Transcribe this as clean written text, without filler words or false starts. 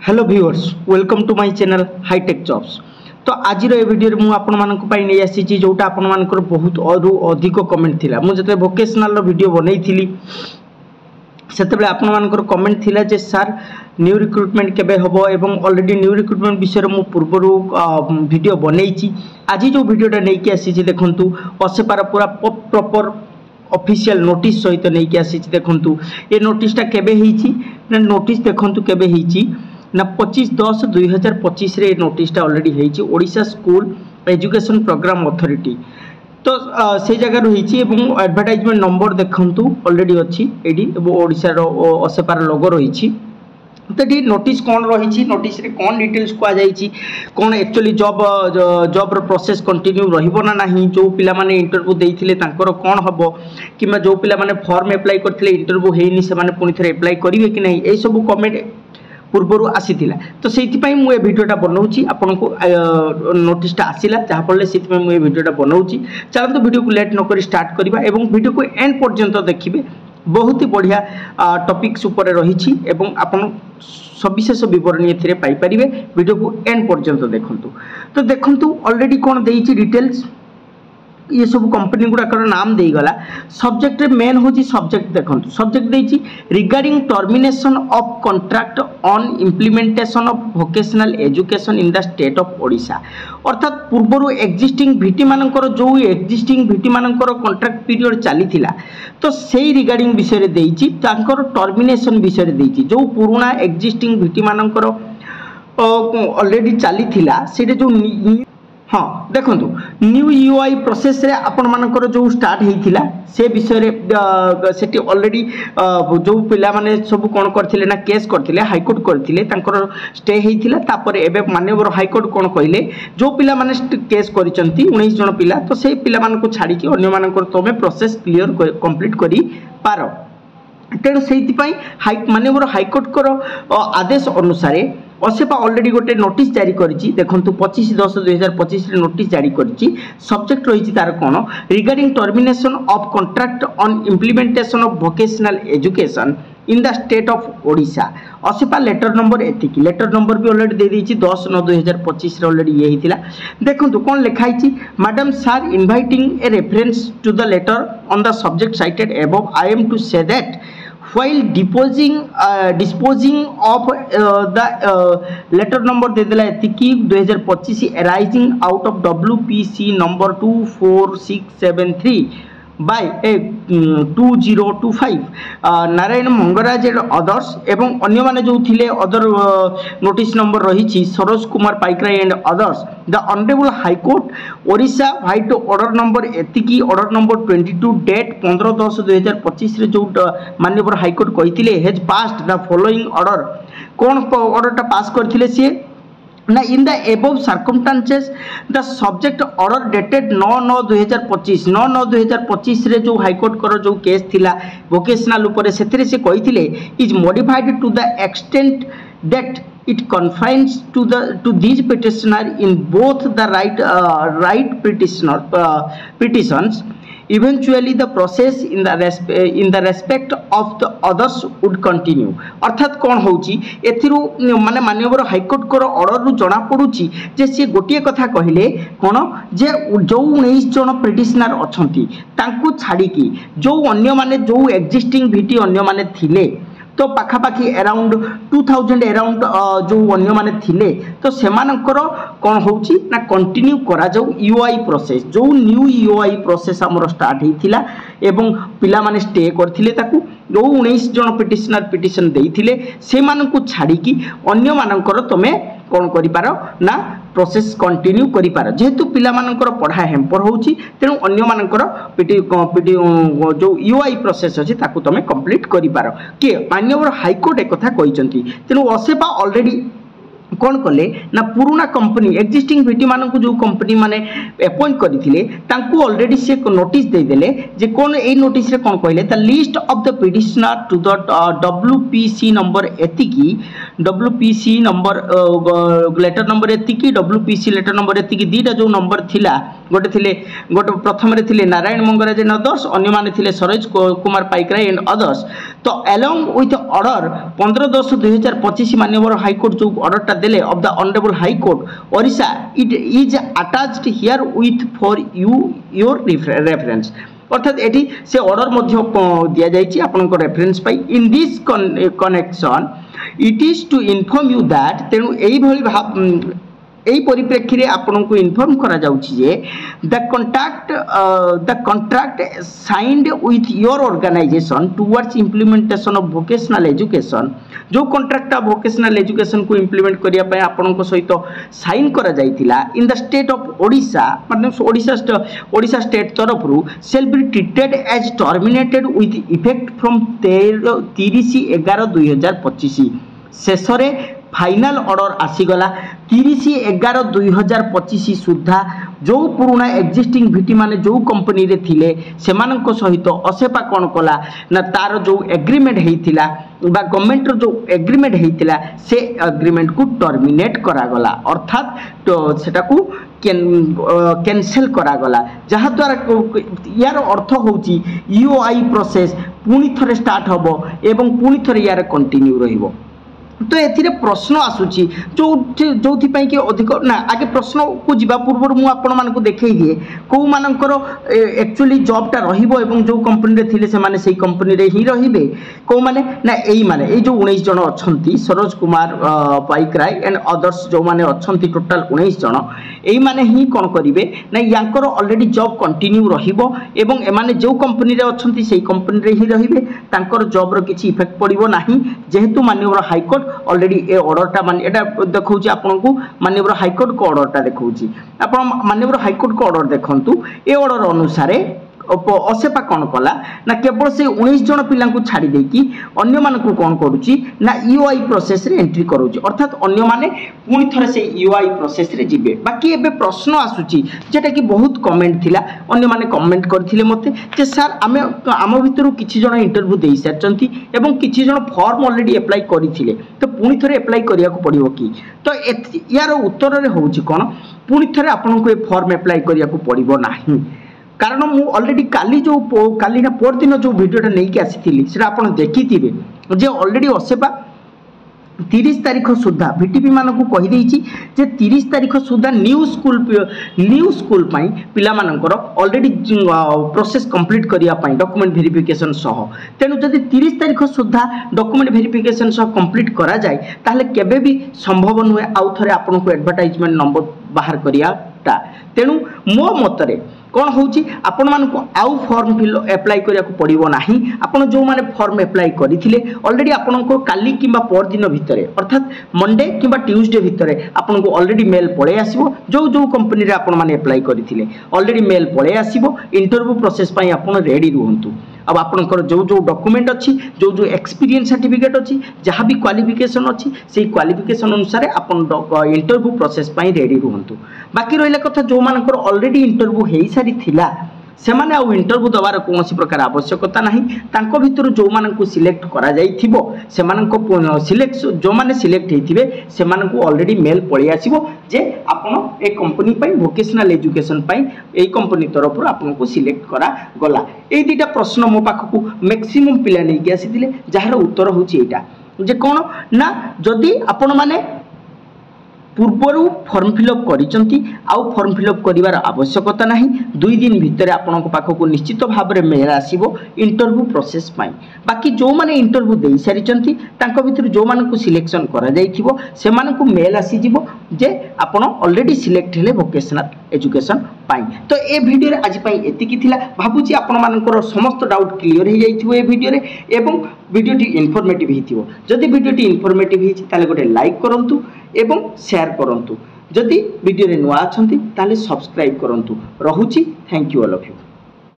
Hello viewers welcome to my channel hitech jobs. तो आज video मुझे नहीं आसी जोटा आपण बहुत अधिक कमेंट थिला मुझे वोकेशनल वीडियो बनई थी से आपण कमेंट थिला जे सर न्यू रिक्रुटमेंट केबे हबो एवं ऑलरेडी न्यू रिक्रुटमेंट विषय में पूर्वर वीडियो बनई। आज जो वीडियोटा नहीं आसी देखंतु असेपार पूरा प्रॉपर ऑफिशियल नोटिस सहित नहीं कि आसी देखंतु ये नोटिसटा केबे हिची ना नोटिस देखंतु केबे हिची ना 25/10/2025 रे नोटिसटा ऑलरेडी हेची Odisha school education programme authority. तो से जगह रही एडवर्टाइजमेंट नंबर देखंतु ऑलरेडी अच्छी एडी ओडिशा रो असेपार लोगो रही। तो ये नोटिस कौन रही नोटिस रे कौन डिटेल्स कहुई कौन एक्चुअली जॉब प्रोसेस कंटिन्यू रहिबो ना नहीं जो पिला माने इंटरव्यू देइथिले तांकर कौन हबो कि जो पिला माने फॉर्म अप्लाई करथिले इंटरव्यू हेइनी से माने पुनी थरे अप्लाई करिवे कि नहीं ए सब कमेंट पूर्वर आसीथिला। तो सेति पई मु ए वीडियोटा बनाउची आपन को नोटिसटा आसीला जहाँ फल से मु ए वीडियोटा बनाउची। चलतो वीडियो को लेट न करी स्टार्ट करबा एवं वीडियो को एंड पर्यंत देखिबे बहुत ही बढ़िया टॉपिक्स ऊपर रही एवं आपन सविशेष विवरण ये पाई परिबे वीडियो को एंड पर्यंत देखंतु। तो देखंतु ऑलरेडी कौन देइची डिटेल्स ये सब कंपनी गुड़ाकर नाम दे गला सब्जेक्ट मेन हूँ सब्जेक्ट देखो सब्जेक्ट देइची regarding termination of contract on implementation of vocational education in the state of Odisha. अर्थात पूर्वर एक्जिस्टिंग भिटी मानकर जो एक्जिस्टिंग भिटी मानकर कॉन्ट्रैक्ट पीरियड चली तो से रिगार्डिंग विषय देइची तांकर टर्मिनेशन विषय देइची जो पुराना एक्जिस्टिंग भिटी मानकर ऑलरेडी चली से जो हाँ देखो न्यू यूआई प्रोसेस रे आपण मानकर जो स्टार्ट होइथिला से विषय रे सेठी ऑलरेडी जो पिला माने सब कोन करथिले ना केस करथिले हाईकोर्ट करथिले तांकर स्टे होइथिला तापर एबे माननीय हाईकोर्ट कोन कहिले जो पिला माने केस करिसंती 19 जन पिला तो से पिला मान को छाडी कि अन्य मानकर तमे प्रोसेस क्लियर कंप्लीट करी पारो। तेणु से माननीय हाईकोर्ट को आदेश अनुसार असेपा ऑलरेडी गोटे नोटिस जारी करिछि देखंतु 25/10/2025 रे नोटिस जारी करिछि सब्जेक्ट रही तार कोन regarding termination of contract on implementation of vocational education in the state of Odisha. असेपा लेटर नंबर एतिकी लेटर नंबर भी ऑलरेडी दे देछि 10/9/2025 रे ऑलरेडी ये हितिला देखंतु कोन लिखाइछि madam sir inviting a reference to the letter on the subject cited above I am to say that while disposing of the letter number दे देला एतिकी 2025 arising out of WPC number 24673 by 2025 Narayan Mangaraj and others एवं अन्य माने जो थिले other notice number रही Saroj Kumar Paikarai and others the honourable high court Odisha vide order number एतिकी ऑर्डर नंबर 22 डेट 15/10/2025 रे जो माननीय हाई कोर्ट कहिथिले has passed the following order कोन ऑर्डरटा पास करथिले से ना in the above circumstances the subject order dated 9/9/2025 9/9/2025 रे जो हाईकोर्ट कर जो केस थिला वोकेशनल ऊपर सेथिरे से कहिथिले is modified to the extent that it confines to these petitioner in both the right petitions eventually the process in the respect of the others would continue। अर्थात कौन होची एथिरु माने माननीय हाईकोर्ट को ऑर्डर रु जना पडुची जे से गोटिए कथा कहिले कोन जे जो 19 जन पिटिशनर अछंती तांकु छाडी की जो अन्य माने जो एक्जिस्टिंग भिटी अन्य माने थिले तो पाखापाखि अराउंड 2000 अराउंड जो अन्य माने थिले तो सेमानकर कौन होची ना कंटिन्यू करा जाऊ यूआई प्रोसेस जो न्यू यूआई प्रोसेस हमर स्टार्ट हिथिला एवं पिला माने स्टे करथिले ताकू जो 19 जन पिटिशनर पिटिशन देइथिले सेमानकु छाडी की अन्य मानकर तमे कौन करि पारो ना प्रोसेस कंटिन्यू करि पारो जेहेतु पिला मानकर पढ़ा हेम्पर होची तेनु अन्य मानकर पिटी जो यूआई प्रोसेस अछि ताकू तमे कंप्लीट करि पारो के माननीय हाईकोर्ट एक कथा कहिसंती तेनु असेपा ऑलरेडी कौन कले ना पुराना कंपनी एक्जिस्टिंग भिटी मान को जो कंपनी माने अपॉइंट करथिले तांकू ऑलरेडी से नोटिस दे देले जे कोन ए नोटिस रे कोन कहले the list of the petitioner to the WPC number एतिकी WPC नंबर लेटर नंबर एतिकी WPC लेटर नंबर एतिकी दीटा जो नंबर थिला गोटे थिले गोटे प्रथम थिले नारायण मंगराज एंड अदर्स, अन्य माने थिले सरोज कुमार पाइकराय एंड अदर्स। तो अलोंग विथ ऑर्डर 15/10/2025 माननीय हाईकोर्ट जो ऑर्डर टा देले of the honourable high court Odisha, it is attached herewith for you your reference. अर्थात एटी से ऑर्डर मध्य दिया जाइछि आपनको रेफरेंस पाई। In this connection it is to inform you that, तेणु एई भली भाव एई परिप्रेक्षी रे आपनको इन्फॉर्म करा जाउछि जे the contract signed with your organisation towards implementation of vocational education, जो कॉन्ट्रैक्ट वोकेशनल एजुकेशन को इंप्लीमेंट करिया पय आपनको सहित साइन करा जाइतिला in the state of Odisha, मतलब ओडिशा स्टेट तरफ रु shall be treated as terminated with effect from 30/11/2025। शेष रे फाइनल ऑर्डर आसीगला 30/11/2025 सुधा जो पुराना एक्जिस्टिंग भिटी माने जो कंपनी रे थिले सेमानक सहित असेपा कोन कला ना तार जो एग्रीमेंट हेतिला बा गवर्नमेंट रो जो एग्रीमेंट हेतिला से एग्रीमेंट को टर्मिनेट करा गला, अर्थात तो सेटा को कैंसिल करा गला, जहा द्वारा यार अर्थ होची यूआई प्रोसेस पुनी थरे स्टार्ट हबो एवं पुनी थरे यार कंटिन्यू रहिबो। तो एथिरे प्रश्न आसुची जो कि अधिक ना आगे प्रश्न को जीवा पूर्व मु आपण मानक देखै दिए को मानकर एक्चुअली जॉबटा रहिबो एवं जो कंपनी रे थिले से माने सेही कंपनी रे ही रहिबे को माने ना एई माने ए जो 19 जन अछंती सरोज कुमार पाइकराय एंड अदर्स जो माने अछंती टोटल 19 जन एई माने ही कोन करिवे ना यांकर ऑलरेडी जॉब कंटिन्यू रहिबो एवं ए माने जो कंपनी रे अछंती सेही कंपनी रे ही रहिबे, तांकर जॉब रो किछि इफेक्ट पड़िबो नाही, जेहेतु माननीय हाईकोर्ट ऑलरेडी ए ऑर्डरटा माने एटा देखौची आपनकू माननीय हाईकोर्ट को ऑर्डरटा देखौची। आपण माननीय हाईकोर्ट को ऑर्डर देखंतु, ए ऑर्डर अनुसार असेपा कौन कला ना केवल से 19 जन पिला छाड़ी देकी अन्य मानकू कौन करुची ना यूआई प्रोसेस रे एंट्री करूची, अर्थात अन्य माने पुनी थरे से यूआई प्रोसेस रे जिबे। बाकी एबे प्रश्न आसुची जेटा कि बहुत कमेंट थिला, अन्य माने कमेंट करथिले मते जे सर आम भितरु किछि जन इंटरव्यू देई सारचंती एवं किछि जन फॉर्म ऑलरेडी अप्लाई करिथिले, तो पुनी थरे अप्लाई करिया को पड़िबो कि? तो यार उत्तर रे होउची कोन पुनी थरे आपनको ए फॉर्म अप्लाई करिया को पड़िबो नाही, कारण मु ऑलरेडी काली ना पर दिन जो वीडियोटा नहीं कि आसी से आप देखी जे ऑलरेडी असेपा 30 तारीख सुधा भिटीपी मानक कहीदे जे 30 तारीख सुधा न्यू स्कूल पिला मानकर ऑलरेडी प्रोसेस कंप्लीट करने डॉक्यूमेंट वेरिफिकेशन सह, तेणु जदि 30 तारीख सुधा डॉक्यूमेंट वेरिफिकेशन सह कंप्लीट करा जाए ताहले केबे भी संभव नुहे आउ थरे आपनको एडवर्टाइजमेंट नंबर बाहर करियाटा। तेणु मो मतरे कौन होची आपण मानक आउ फॉर्म फिल अप्लाई करिया को पड़िबो नाही, आपण जो माने फॉर्म अप्लाई करिथिले ऑलरेडी आपनको काली किबा पर दिन भितरे अर्थात मंडे किबा ट्यूसडे भितरे आपनको ऑलरेडी मेल पळे आसीबो, जो कंपनी रे आपण माने अप्लाई करिथिले ऑलरेडी मेल पळे आसीबो। इंटरव्यू प्रोसेस पई आपण रेडी रहंतु। अब आपनकर जो डॉक्यूमेंट अच्छी जो एक्सपीरियंस सर्टिफिकेट अच्छी जहाँ भी क्वालिफिकेशन अच्छी से क्वालिफिकेशन अनुसार आप इंटरव्यू प्रोसेस पाई रेडी रुहंतु। बाकी रहिला कथा जो मानकर ऑलरेडी इंटरव्यू हेई सारी थिला सेमाने आउ इंटरव्यू दबार कौन प्रकार आवश्यकता नहीं, तांको भितर जो मानकु सिलेक्ट करा जाइथिबो सेमानको सिलेक्ट जो माने सिलेक्ट हेथिबे सेमानकु ऑलरेडी मेल पळि आसीबो जे आपण ए कंपनी पई वोकेशनल एजुकेशन पई ए कंपनी तरफ आपनको सिलेक्ट करा गला। ए दुटा प्रश्न मो पाखकु मैक्सिमम पिला नै के आसीथिले जहार उत्तर होची एटा जे कोन ना जदी आपण माने पूर्वर फॉर्म फिलअप करिसंती आउ फॉर्म फिलअप करिवार आवश्यकता नहीं, 2 दिन भितर आपनक पाखकु निश्चित भाबरे मेल आसीबो इंटरव्यू प्रोसेस पाई। बाकी जो माने इंटरव्यू देई सारिचंती तांको भितर जो मानकु सिलेक्शन करा जाइथिबो से मानकु मेल आसी जिवो जे आपण ऑलरेडी सिलेक्ट हेले वोकेशनल एजुकेशन पाई। तो ए वीडियो रे आज पाई एतिकी थिला, भाबुची आपण मानकर समस्त डाउट क्लियर हे जाइथिबो ए वीडियो रे एवं वीडियोटी इन्फॉर्मेटिव हिथिबो। जदि वीडियोटी इन्फॉर्मेटिव हिछि ताले गोटे लाइक करंतु एवं शेयर करंतु, जदि वीडियो रे नुआ अछंती ताले सब्सक्राइब करंतु। रहुची, thank you all of you.